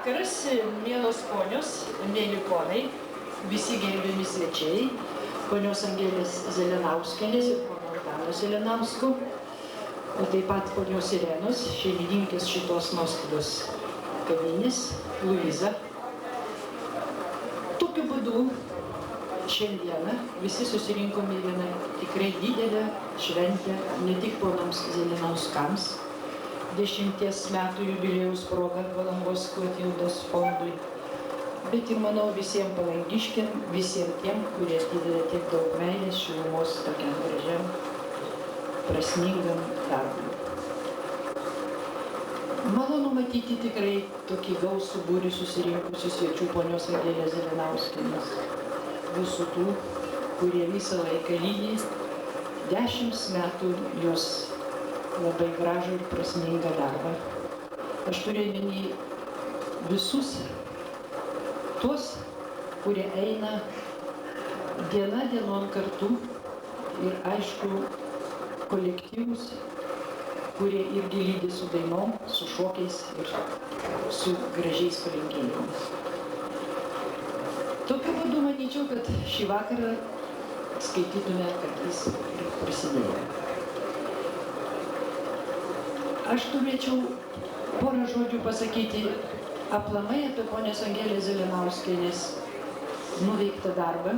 vakaras, mielos ponios, mėly ponai, visi gerbiami svečiai, ponios Angelės Zelenauskienės ir pono Antano Zelenausko, o taip pat ponios Irenos, šeimininkės šitos nuostabios kavinės, Luiza. Tokiu būdu šiandieną visi susirinkome į vieną tikrai didelę šventę, ne tik ponams Zelenauskams, 10 metų jubiliejaus proga Palangos Klotildos fondui, bet ir, manau, visiems palangiškiam, visiems tiem, kurie atidavė tiek daug meilės, šilumos tokiam gražiam, prasmingam darbui. Malonu matyti tikrai tokį gausų būrį susirinkusių svečių ponios Angelės Zelenauskienės, visų tų, kurie visą laiką lydi 10 metų jos labai gražų ir prasmingą darbą. Aš turiu omeny visus tuos, kurie eina diena dienon kartu ir aišku kolektyvus, kurie irgi lydi su dainom, su šokiais ir su gražiais palinkėjimais. Tokiu būdu manyčiau, kad šį vakarą skaitytume, kad jis prasidėjo. Aš turėčiau porą žodžių pasakyti aplamai apie ponios Angelės Zelenauskienės nuveiktą darbą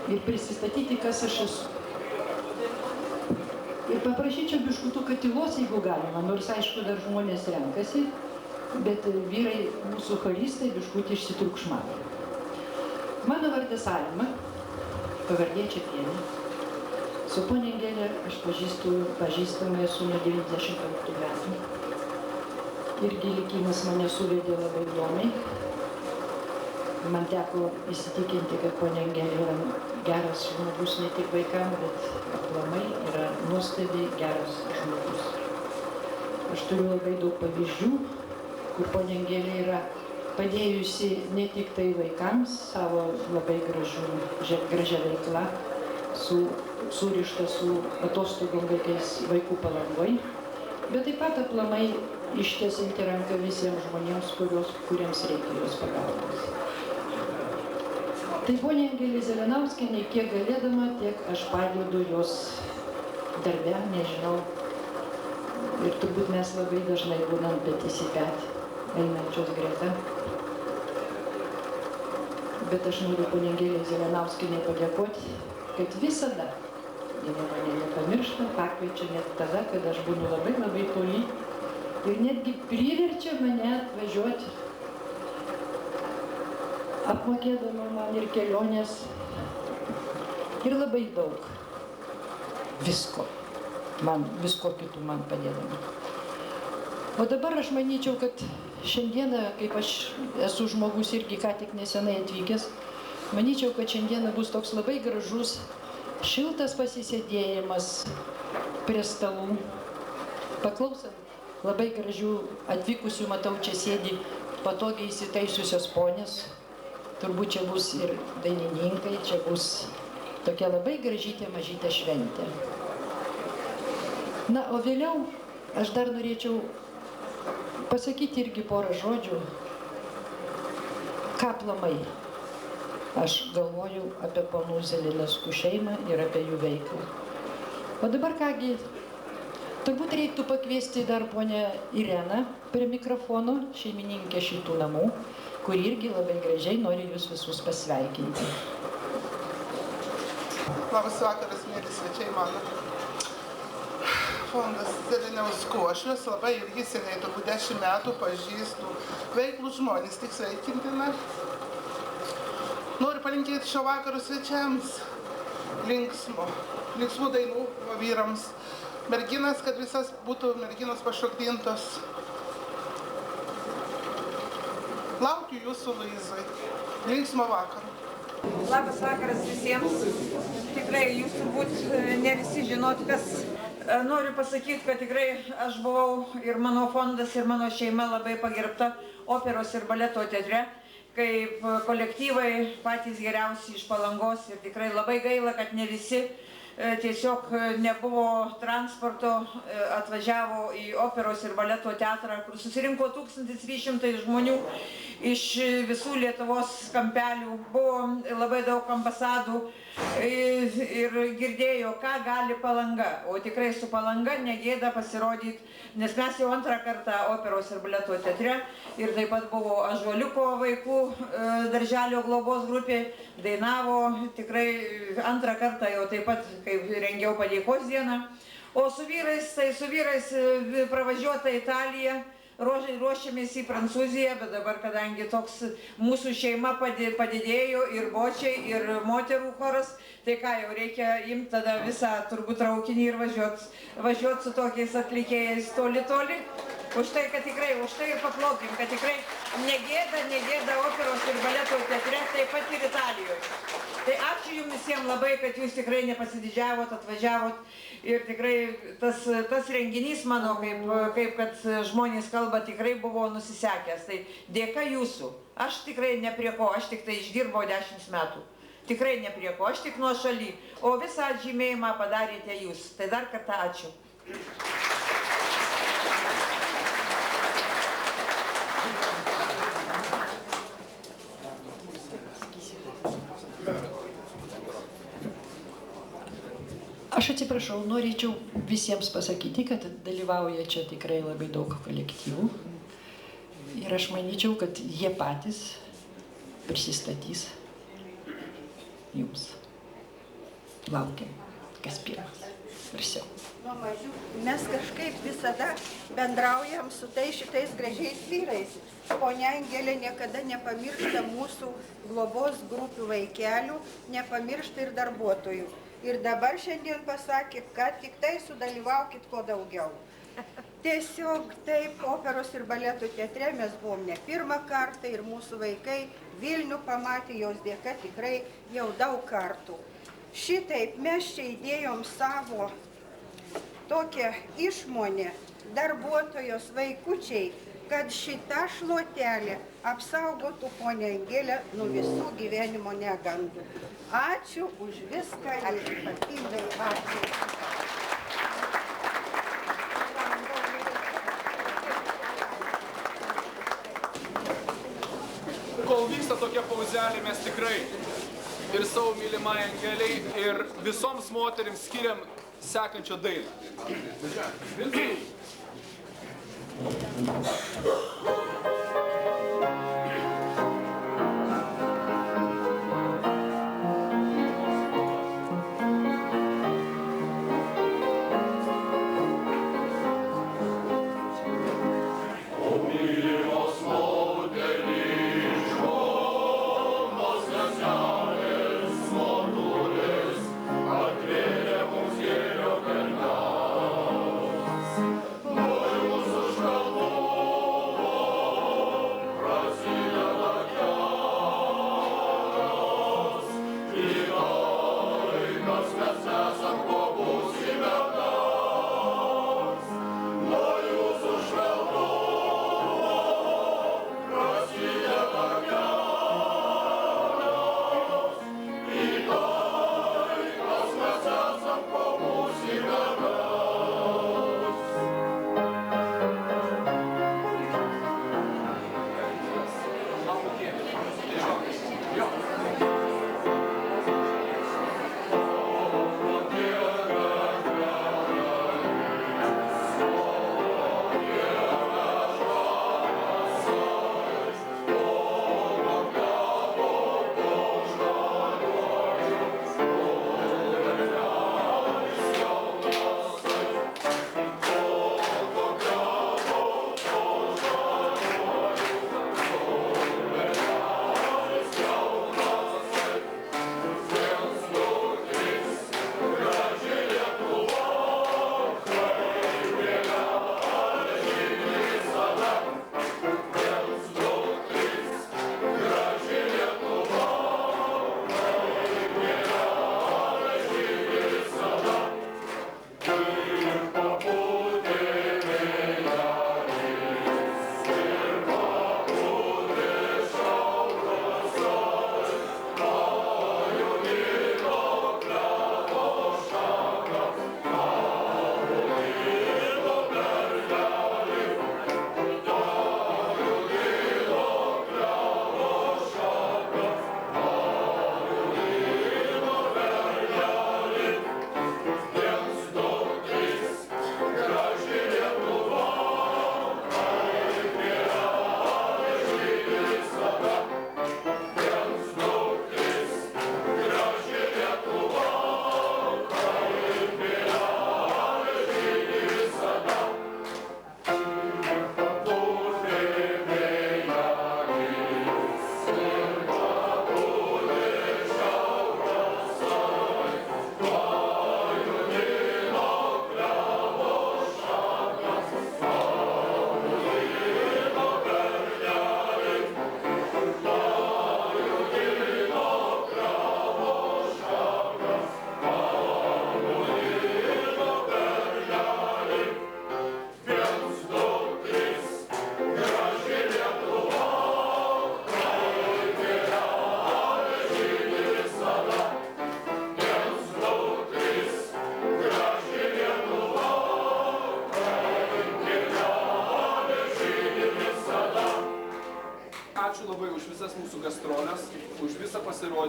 ir prisistatyti, kas aš esu. Ir paprašyčiau biškutuką tylos, jeigu galima, nors aišku dar žmonės renkasi, bet vyrai, mūsų choristai, biškutį išsitriukšmavo. Mano vardas Alma, pavardė Čepienė. Su ponia Angelė aš pažįstama esu nuo 95 metų. Irgi likimas mane suvedė labai įdomiai. Man teko įsitikinti, kad ponia Angelė yra geras žmogus ne tik vaikams, bet aplamai yra nuostabiai geras žmogus. Aš turiu labai daug pavyzdžių, kur ponia Angelė yra padėjusi ne tik tai vaikams savo labai gražia veikla, surišta su atostogom vaikų Palangoj, bet taip pat aplamai ištiesinti ranką visiems žmonėms, kuriems reikia jos pagalbos. Tai ponia Angelė Zelenauskienė, kiek galėdama, tiek aš padedu jos darbe, nežinau, ir turbūt mes labai dažnai būnam petys į petį, einančios greta. Bet aš noriu ponia Angelė Zelenauskienė padėkoti, kad visada jie mane nepamiršta, pakviečia net tada, kad aš būnu labai toli ir netgi priverčia mane atvažiuoti, apmokėdama man ir kelionės ir labai daug visko kitų man padėdama. O dabar aš manyčiau, kad šiandieną, kaip aš esu žmogus irgi ką tik nesenai atvykęs, manyčiau, kad šiandieną bus toks labai gražus, šiltas pasisėdėjimas prie stalų. Paklausant labai gražių atvykusių, matau, čia sėdi patogiai įsitaisiusios ponės. Turbūt čia bus ir dainininkai, čia bus tokia labai gražytė mažytė šventė. Na, o vėliau aš dar norėčiau pasakyti irgi porą žodžių, ką aplamai aš galvoju apie ponų Zelenauskų šeimą ir apie jų veiklą. O dabar kągi, turbūt reiktų pakviesti dar ponę Ireną prie mikrofono, šeimininkę šitų namų, kuri irgi labai gražiai nori jūs visus pasveikinti. Labas vakaras, mėly svečiai mano. Fondas Zelenauskų. Aš juos labai irgi seniai, turbūt 10 metų pažįstu. Veiklus žmonės, tik sveikintina. Noriu palinkėti šio vakaro svečiams linksmų dainų vyrams, merginas, kad visas būtų merginos pašokdintos. Laukiu jūsų, Luizai. Linksmo vakaro. Labas vakaras visiems. Tikrai jūs turbūt ne visi žinot, kas noriu pasakyti, kad tikrai aš buvau ir mano fondas, ir mano šeima labai pagerbta operos ir baleto teatre, kaip kolektyvai patys geriausi iš Palangos ir tikrai labai gaila, kad ne visi tiesiog nebuvo transporto, atvažiavo į operos ir baleto teatrą, kur susirinko 1300 žmonių iš visų Lietuvos kampelių. Buvo labai daug ambasadų ir girdėjo, ką gali Palanga. O tikrai su Palanga negėda pasirodyti, nes mes jau antrą kartą operos ir baleto teatre ir taip pat buvo Ąžuoliuko vaikų darželio globos grupė, dainavo tikrai antrą kartą jau taip pat, kaip rengiau padėkos dieną. O su vyrais pravažiuota Italija, ruošiamės į Prancūziją, bet dabar, kadangi toks mūsų šeima padidėjo ir bočiai, ir moterų choras, tai ką jau reikia imti tada visą turbūt traukinį ir važiuot su tokiais atlikėjais toli. Už tai, kad tikrai, už tai ir paplokim, kad tikrai negėda operos ir baleto teatre, taip pat ir Italijoje. Tai ačiū jums visiems labai, kad jūs tikrai nepasididžiavot, atvažiavot ir tikrai tas renginys mano, kaip kad žmonės kalba, tikrai buvo nusisekęs. Tai dėka jūsų. Aš tikrai ne prie ko, aš tik tai išdirbau 10 metų. Tikrai ne prie ko, aš tik nuošaly. O visą atžymėjimą padarėte jūs. Tai dar kartą ačiū. Aš atsiprašau, norėčiau visiems pasakyti, kad dalyvauja čia tikrai labai daug kolektyvų. Ir aš manyčiau, kad jie patys prisistatys jums. Laukiam, kas pirmas. Prašiau. Nuo mažių mes kažkaip visada bendraujam su šitais gražiais vyrais. Ponia Angelė niekada nepamiršta mūsų globos grupių vaikelių, nepamiršta ir darbuotojų. Ir dabar šiandien pasakė, kad tik tai sudalyvaukit kuo daugiau. Tiesiog taip, operos ir baleto teatre mes buvom ne pirmą kartą ir mūsų vaikai Vilnių pamatė jos dėka tikrai jau daug kartų. Šitaip mes čia įdėjom savo tokią išmonę, darbuotojos vaikučiai, kad šita šluotelė apsaugotų ponią Angelę nuo visų gyvenimo negandų. Ačiū už viską ir ypatingai ačiū. Kol vyksta tokia pauzelė, mes tikrai ir savo mylimai Angeliai ir visoms moterims skiriam sekančią dainą.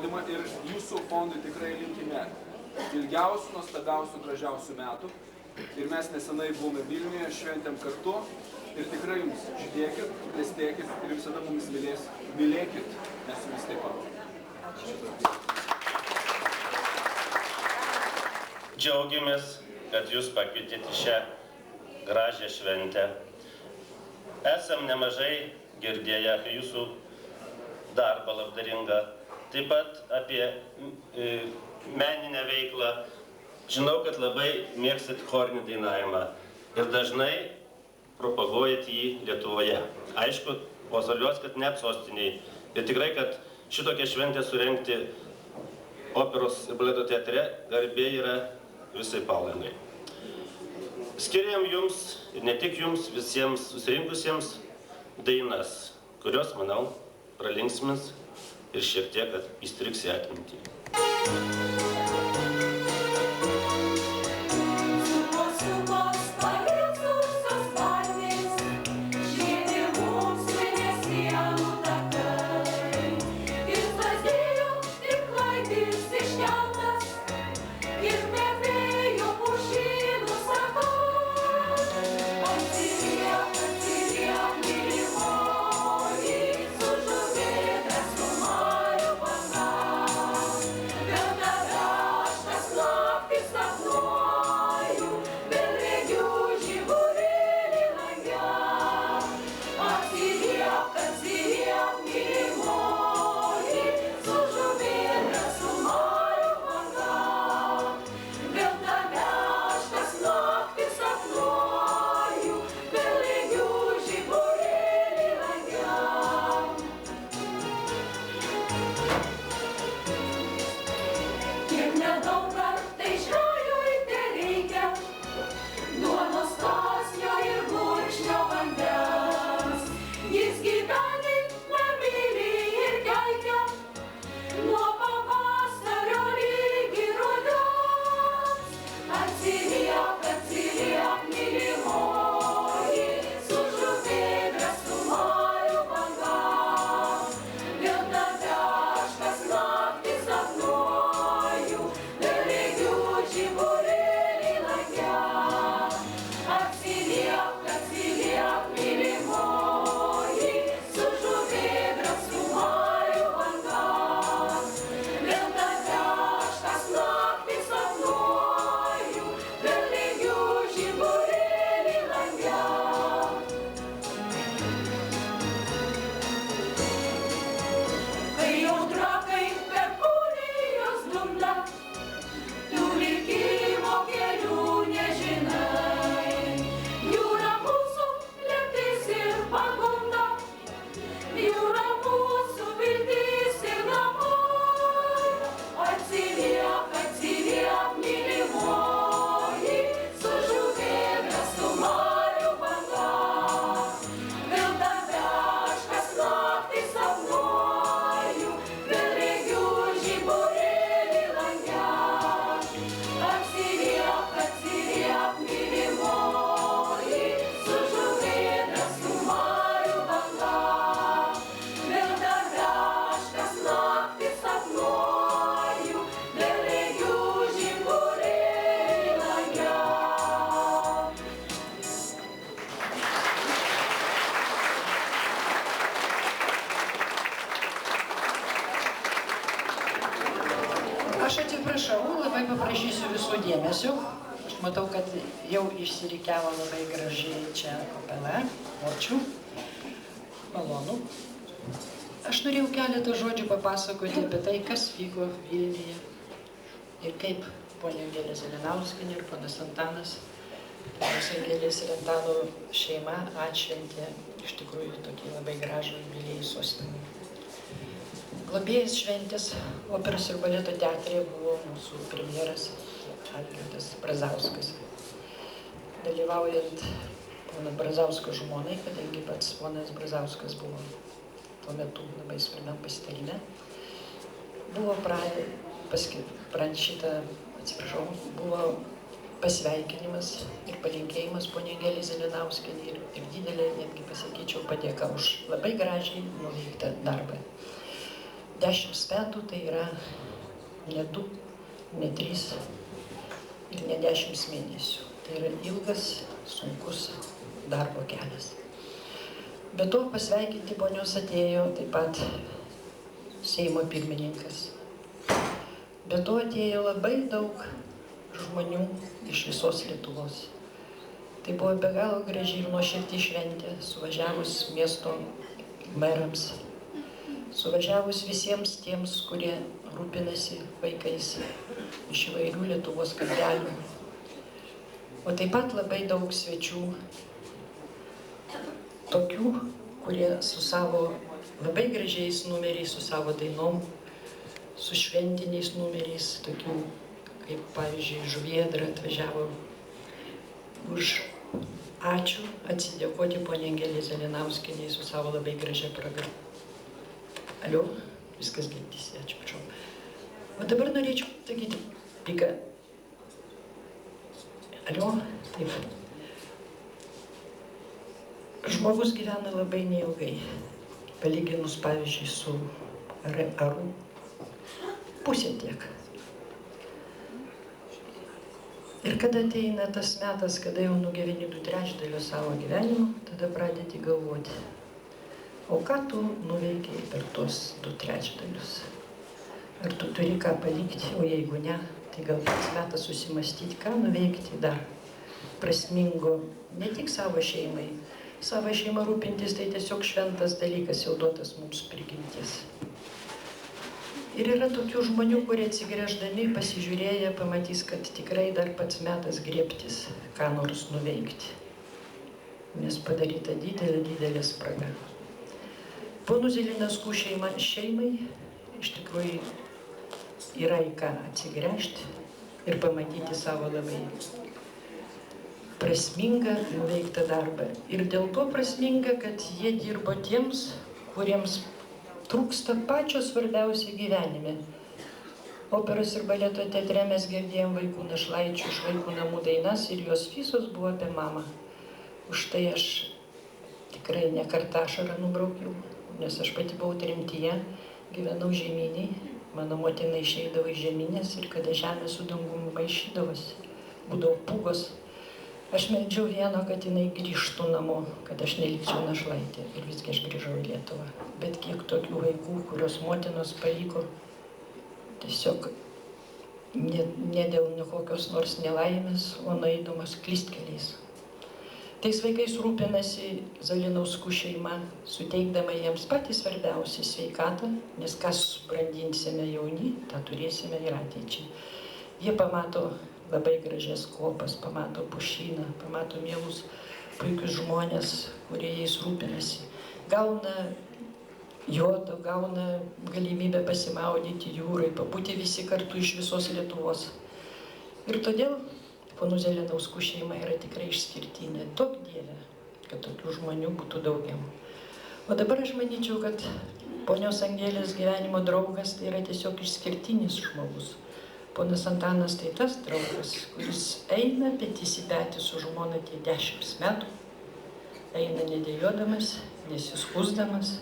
pavadinimą ir jūsų fondui tikrai linkime ilgiausių, nuostabiausių, gražiausių metų. Ir mes nesenai buvome Vilniuje, šventėm kartu ir tikrai jums žydėkit, klestėkit ir visada mumis mylėkit, mes jumis taip pat. Džiaugiamės, kad jūs pakvietėte šią gražią šventę. Esam nemažai girdėję apie jūsų darbą labdaringą, taip pat apie meninę veiklą. Žinau, kad labai mėgstat chorinį dainavimą ir dažnai propaguojat jį Lietuvoje. Aišku, pozoliuos, kad net sostiniai. Ir tikrai, kad šitokią šventę surengti operos ir baleto teatre garbė yra visai Palangai. Skiriam jums, ir ne tik jums, visiems susirinkusiems dainas, kurios, manau, pralinksmins ir šiek tiek įstrigs į atmintį. Aš atsiprašau, labai paprašysiu visų dėmesio. Aš matau, kad jau išsirikiavo labai gražiai čia kapela. Ačiū. Malonu. Aš norėjau keletą žodžių papasakoti apie tai, kas vyko Vilniuje. Ir kaip ponia Angelė Zelenauskienė ir ponas Antanas, ponas Angelės ir Antano šeima atšventė iš tikrųjų tokį labai gražų jubiliejų sostinį. Globėjas šventės operos ir baleto teatre buvo mūsų premjeras Algirdas Brazauskas. Dalyvaujant pono Brazausko žmonai, kadangi pats ponas Brazauskas buvo tuo metu labai svarbiam pasitarime, buvo buvo pasveikinimas ir palinkėjimas poniai Angelei Zelenauskienei ir didelė, netgi pasakyčiau, padėka už labai gražiai nuveiktą darbą. 10 metų tai yra ne 2, ne 3 ir ne 10 mėnesių. Tai yra ilgas, sunkus darbo kelias. Be to pasveikinti ponios atėjo taip pat Seimo pirmininkas. Be to atėjo labai daug žmonių iš visos Lietuvos. Tai buvo be galo graži ir nuoširti šventė, suvažiavus miesto merams, suvažiavus visiems tiems, kurie rūpinasi vaikais iš įvairių Lietuvos kampelių. O taip pat labai daug svečių, tokių, kurie su savo labai gražiais numeriais, su savo dainom, su šventiniais numeriais, tokių kaip pavyzdžiui Žuvėdra atvažiavo už ačiū atsidėkoti poniai Angelei Zalinauskienei su savo labai gražia programa. Alio, viskas girdisi, ačiū prašau. O dabar norėčiau sakyti, Pika. Alio, taip. Žmogus gyvena labai neilgai, palyginus pavyzdžiui su Aru. Pusė tiek. Ir kada ateina tas metas, kada jau nugyveni 2/3 savo gyvenimo, tada pradedi galvoti, o ką tu nuveikiai per tuos 2/3? Ar tu turi ką palikti, o jeigu ne, tai gal pats metas susimastyti, ką nuveikti dar prasmingo, ne tik savo šeimai. Savo šeimą rūpintis tai tiesiog šventas dalykas, jau duotas mums prigimtis. Ir yra tokių žmonių, kurie atsigręždami, pasižiūrėję, pamatys, kad tikrai dar pats metas griebtis, ką nors nuveikti. Nes padaryta didelė spraga. Ponų Zilinaskų šeimai iš tikrųjų yra į ką atsigręžti ir pamatyti savo labai prasmingą nuveiktą darbą. Ir dėl to prasminga, kad jie dirbo tiems, kuriems trūksta pačio svarbiausia gyvenime. Operos ir baleto teatre mes girdėjom vaikų našlaičių iš vaikų namų dainas ir jos visos buvo apie mamą. Už tai aš tikrai ne kartą ašarą nubraukiau, nes aš pati buvau tremtyje, gyvenau žemynėj, mano motina išeidavo iš žemynės ir kada žemė su dangumi maišydavosi, būdavo pūgos. Aš meldžiau vieno, kad jinai grįžtų namo, kad aš nelikčiau našlaitė ir visgi aš grįžau į Lietuvą. Bet kiek tokių vaikų, kurios motinos paliko tiesiog ne dėl kokios nors nelaimės, o nueidamas klystkeliais. Tais vaikais rūpinasi Zalinauskų šeima, suteikdama jiems patį svarbiausią sveikatą, nes kas brandinsime jauni, tą turėsime ir ateičiai. Jie pamato labai gražias kopas, pamato pušyną, pamato mielus, puikius žmonės, kurie jais rūpinasi. Gauna jodo, gauna galimybę pasimaudyti jūrai, pabūti visi kartu iš visos Lietuvos. Ir todėl ponų Zalinauskų šeima yra tikrai išskirtinė. Duok Dieve, kad tokių žmonių būtų daugiau. O dabar aš manyčiau, kad ponios Angelės gyvenimo draugas tai yra tiesiog išskirtinis žmogus. Ponas Antanas tai tas draugas, kuris eina petys į petį su žmona tie 10 metų, eina nedėjodamas, nesiskųsdamas,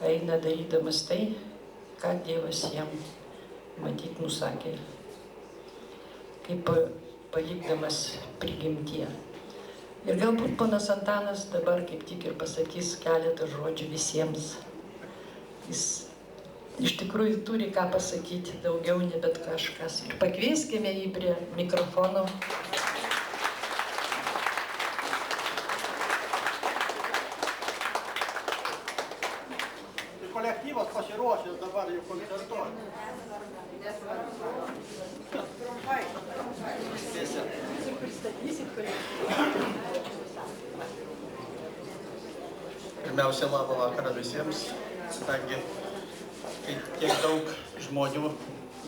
eina darydamas tai, ką Dievas jam matyt nusakė, kaip palikdamas prigimtyje. Ir galbūt ponas Antanas dabar kaip tik ir pasakys keletą žodžių visiems. Jis iš tikrųjų turi ką pasakyti daugiau, ne bet kažkas. Ir pakvieskime jį prie mikrofono. Kolektyvas pasiruošęs dabar jau koncertuoti. Pirmiausia, labą vakarą visiems, kadangi tiek daug žmonių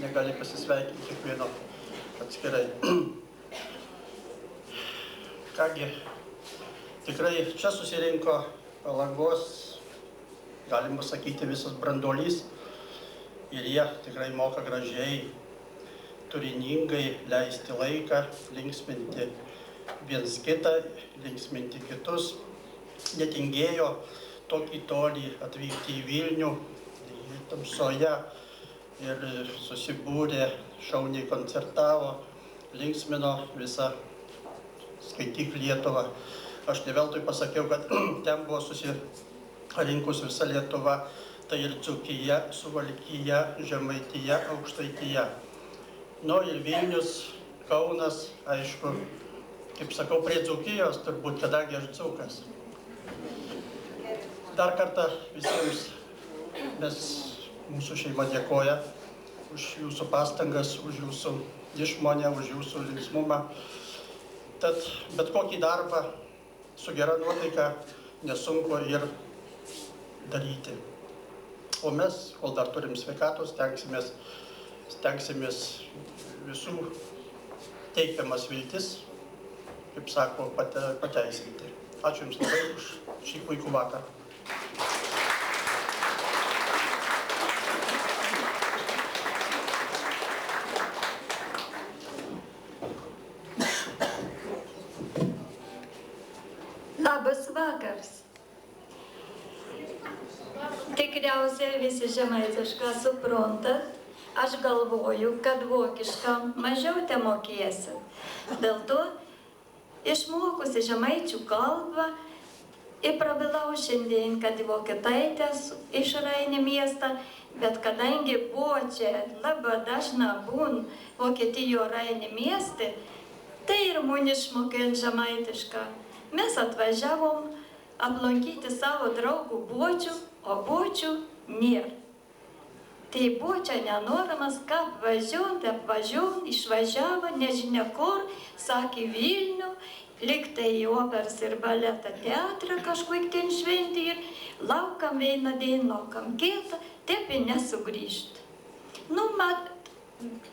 negali pasisveikinti kiekvieno atskirai. Kągi, tikrai čia susirinko Palangos, galima sakyti, visas branduolys ir jie tikrai moka gražiai, turiningai leisti laiką, linksminti viens kitą, linksminti kitus. Netingėjo tokį tolį atvykti į Vilnių, tamsoje ir susibūrė, šauniai koncertavo, linksmino visą skaityk Lietuvą. Aš ne veltui pasakiau, kad ten buvo susirinkus visa Lietuva, tai ir Dzūkija, Suvalkija, Žemaitija, Aukštaitija. Nu ir Vilnius, Kaunas, aišku, kaip sakau, prie Dzūkijos turbūt, kadangi aš dzūkas. Dar kartą visiems mūsų šeima dėkoja už jūsų pastangas, už jūsų išmonę, už jūsų linksmumą. Tad bet kokį darbą su gera nuotaika nesunku ir daryti. O mes, kol dar turim sveikatos, stengsimės visų teikiamas viltis, kaip sako, pateisinti. Ačiū Jums labai už šį puikų vakarą. Labas vakaras. Tikriausiai visi žemaitišką suprantat. Aš galvoju, kad vokiškam mažiau te mokėsit. Dėl to išmokusi žemaičių kalbą ir prabilau šiandien, kad į Vokietaitės iš Rainio miestą, bet kadangi buvo čia labai dažna būn Vokietijo Rainio mieste, tai ir mun išmokint žemaitišką. Mes atvažiavom aplankyti savo draugų bočių, o bočių nėra. Tai bočia nenoramas, ką apvažiuom, išvažiavo, nežinia kur, sakė Vilnių, liktai į operos ir baleto teatrą kažkokią ten šventį ir laukam vieną dieną, laukam kitą, taip ir nesugrįžt. Nu,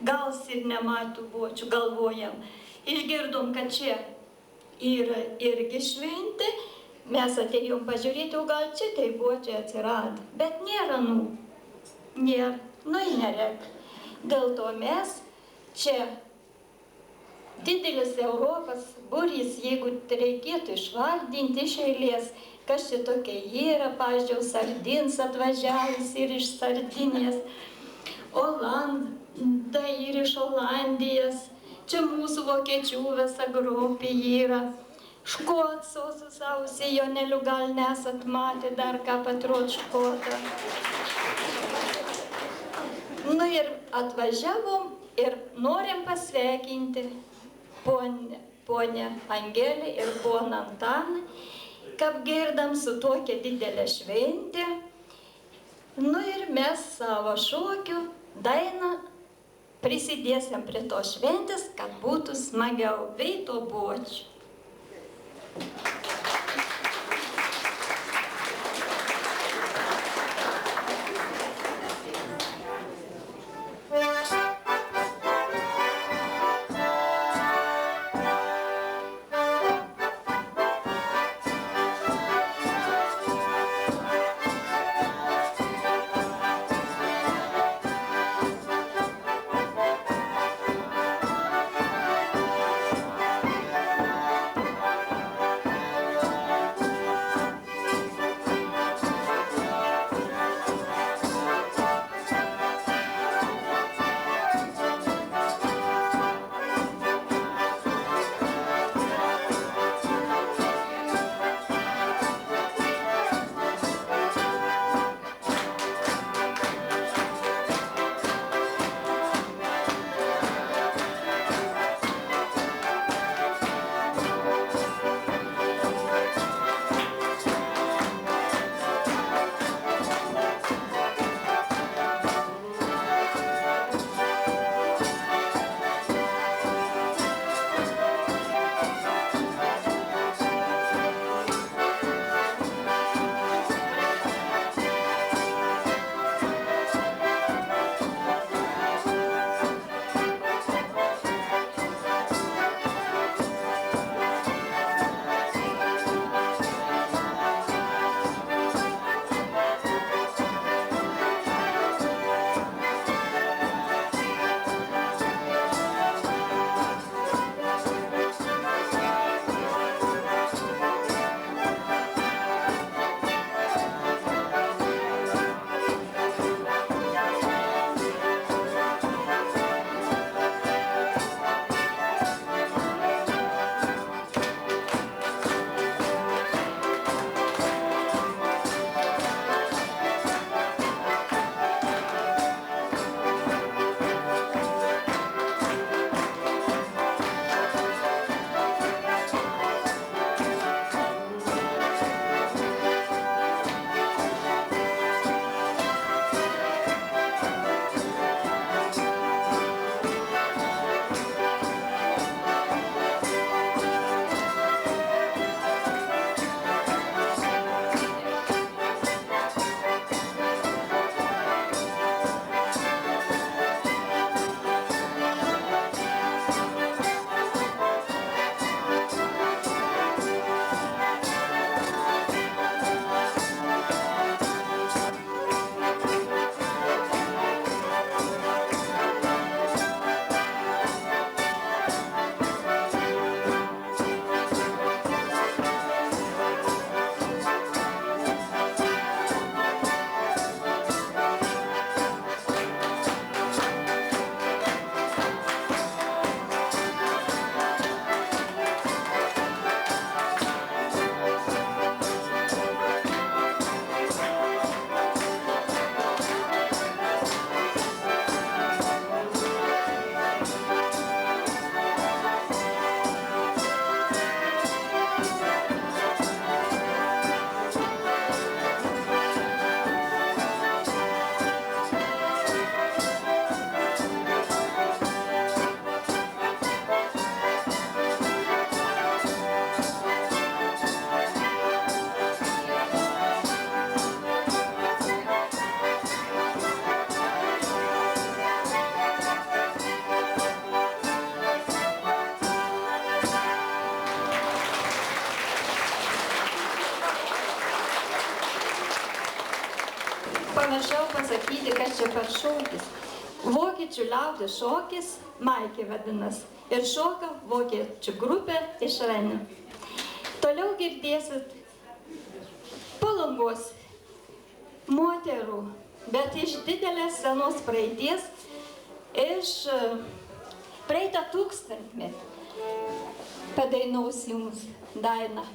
gal ir nematų bočių, galvojam. Išgirdom, kad čia yra irgi šventė, mes atėjom pažiūrėti, o gal čia tai bočiai atsirado, bet nėra, nėra, ir nerek. Dėl to mes čia didelis Europos būrys, jeigu reikėtų išvardinti iš eilės, kas čia tokia yra, pavyzdžiui, Sardins atvažiavus ir iš Sardinės, Olanda ir iš Olandijos, čia mūsų vokiečių visa grupė yra, škotso su savo sijoneliu gal nesat matę dar ką patrot škotą. Nu ir atvažiavom ir norim pasveikinti ponę Angelę ir poną Antaną, kaip girdam su tokia didelė šventė. Nu ir mes savo šokiu dainą prisidėsim prie to šventės, kad būtų smagiau, bei to bočių. pasakyti, kas čia per šokis. Vokiečių liaudies šokis, Maikė vadinas, ir šoka vokiečių grupė iš Renio. Toliau girdėsit Palangos moterų, bet iš didelės senos praeities, iš praeitą tūkstantmetį. Padainuos jums dainą.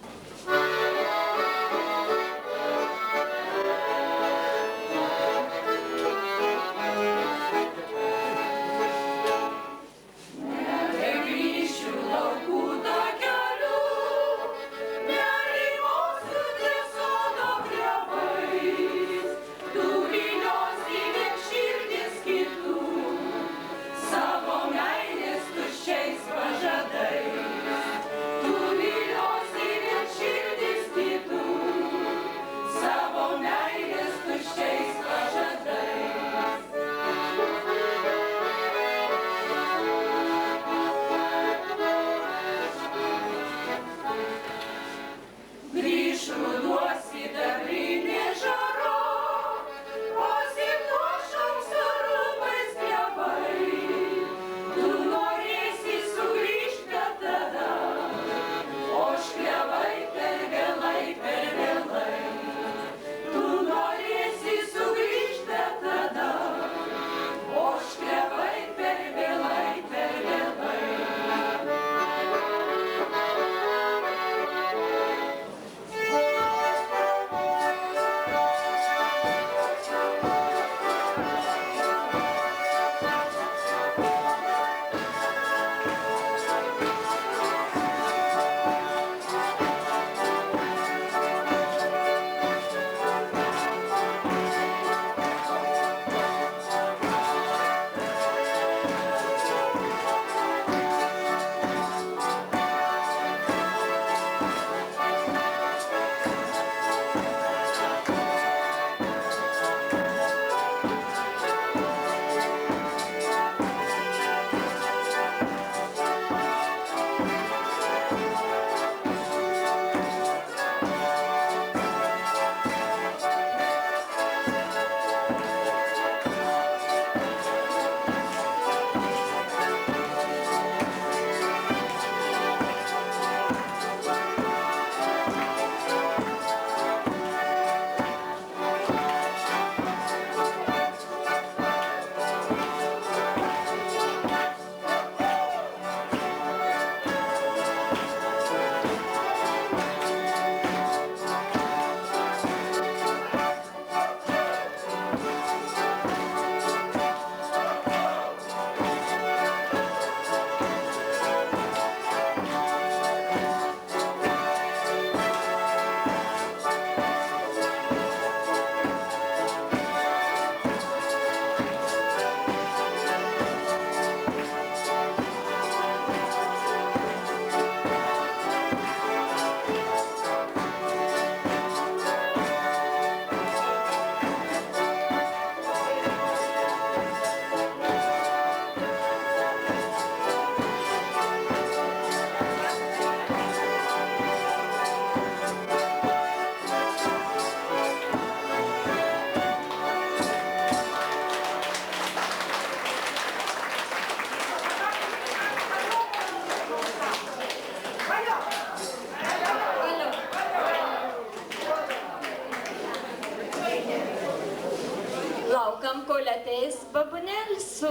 Laukam, kol ateis babunėlis su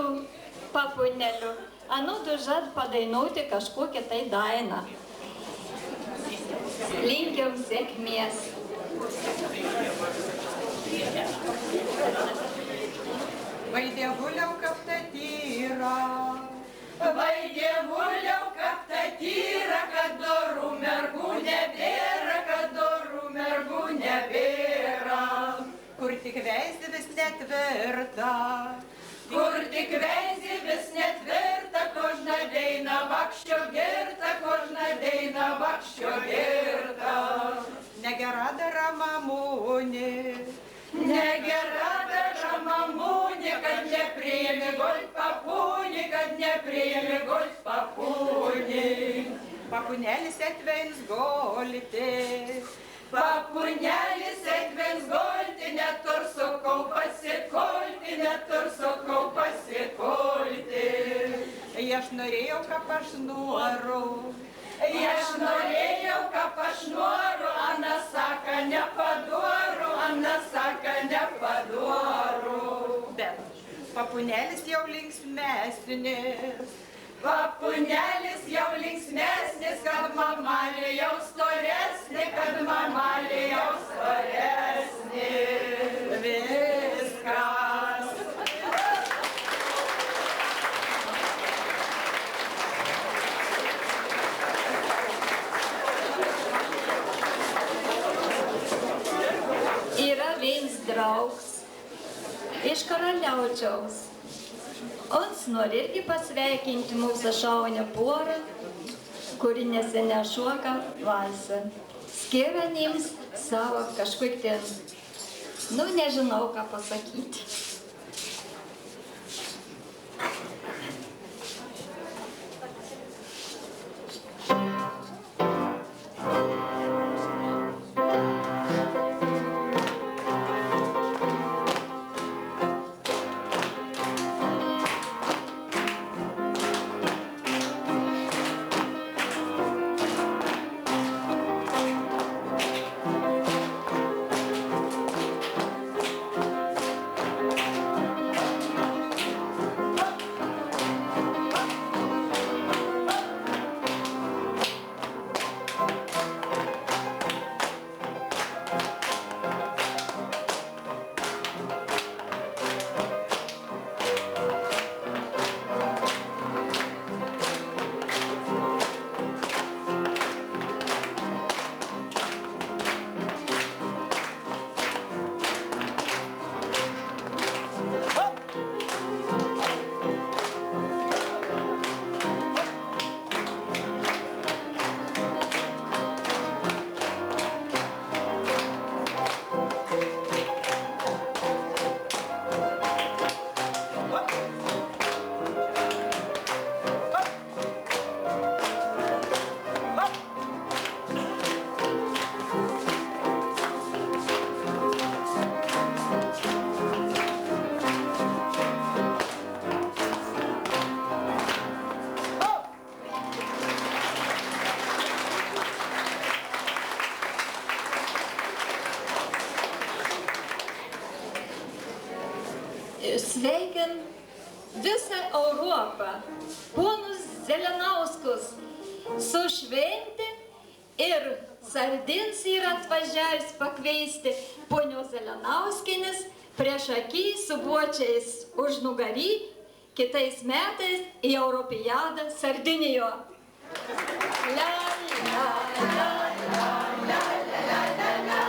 papunėliu. Anudu žad padainuoti kažkokią tai dainą. Linkim sėkmės. Vaidievuliau kaip ta tyra. Vaidievuliau kaip ta tyra, kad dorų mergų nebėra, kad dorų mergų nebėra. Kur tik veisi vis netvirta. Kur tik veisi vis netvirta, kožna deina vakščio girta, kožna deina vakščio girta. Negera dara mamūnė. Negera dara mamūnė, kad nepriėmė golt papūnė, kad nepriėmė golt papūnė. Papunėlis atveins golite. Papunelis atvins golti, netur sukau pasikolti, netur sukau pasikolti. Aš norėjau, kad aš noriu. Aš norėjau, kad aš noriu, Ana saka nepadoru, Ana saka nepadoru. Bet papunelis jau linksmesnis. Papunelis jau linksmesnis, kad mamalė jau storesnė, kad mamalė jau storesnė. Viskas. Yra viens draugs iš Karaliaučiaus. Ons nori irgi pasveikinti mūsų šaunę porą, kuri neseniai šoka valsą. Skiria jiems savo kažkokį ten, nežinau ką pasakyti. Sveikin visą Europą, ponus Zelanauskus su švente ir Sardins yra atvažiavęs pakviesti ponios Zelanauskienės prieš akį su bočiais už nugarį kitais metais į Europiadą Sardinijoje. La, la, la, la, la, la, la, la.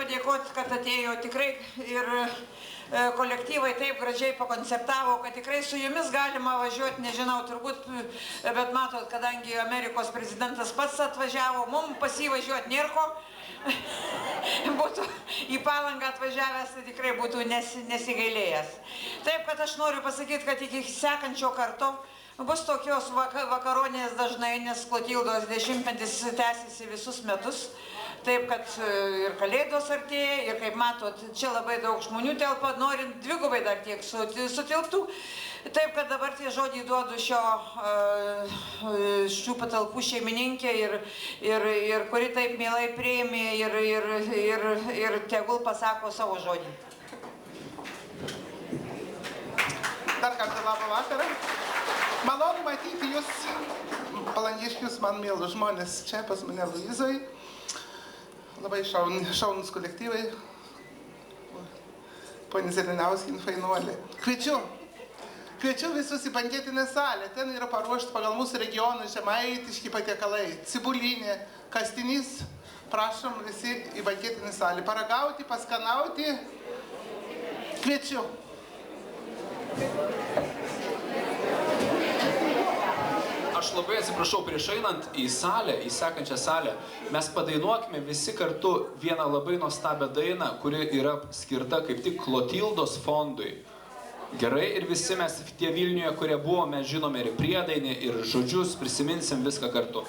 Padėkoti, kad atėjo tikrai ir kolektyvai taip gražiai pakonceptavo, kad tikrai su jumis galima važiuoti, nežinau, turbūt, bet matot, kadangi Amerikos prezidentas pats atvažiavo, mums pasivažiuoti nėra ko, būtų į Palangą atvažiavęs, tai tikrai būtų nesigailėjęs. Taip, kad aš noriu pasakyti, kad iki sekančio karto Bus tokios vakaronės dažnai, nes Klotildos 10-metis tęsiasi visus metus. Taip, kad ir kalėdos artėja, ir kaip matot, čia labai daug žmonių telpa, norint dvigubai dar tiek sutilptų. Taip, kad dabar tie žodžiai duodu šių patalpų šeimininkė ir kuri taip mielai priėmė ir tegul pasako savo žodį. Dar kartą labą vakarą. Malonu matyti jūs, palangiškius, man mielus žmonės, čia pas mane Luizoj. Labai šaunus kolektyvai. Ponia Zeleniauskienė, fainuolė. Kviečiu visus į banketinę salę. Ten yra paruošti pagal mūsų regionų žemaitiški patiekalai. Cibulinė, kastinys. Prašom visi į banketinę salę. Paragauti, paskanauti. Kviečiu. Aš labai atsiprašau, prieš einant į salę, į sekančią salę, mes padainuokime visi kartu vieną labai nuostabią dainą, kuri yra skirta kaip tik Klotildos fondui. Gerai, ir visi mes tie Vilniuje, kurie buvome, žinome ir priedainį, ir žodžius, prisiminsim viską kartu.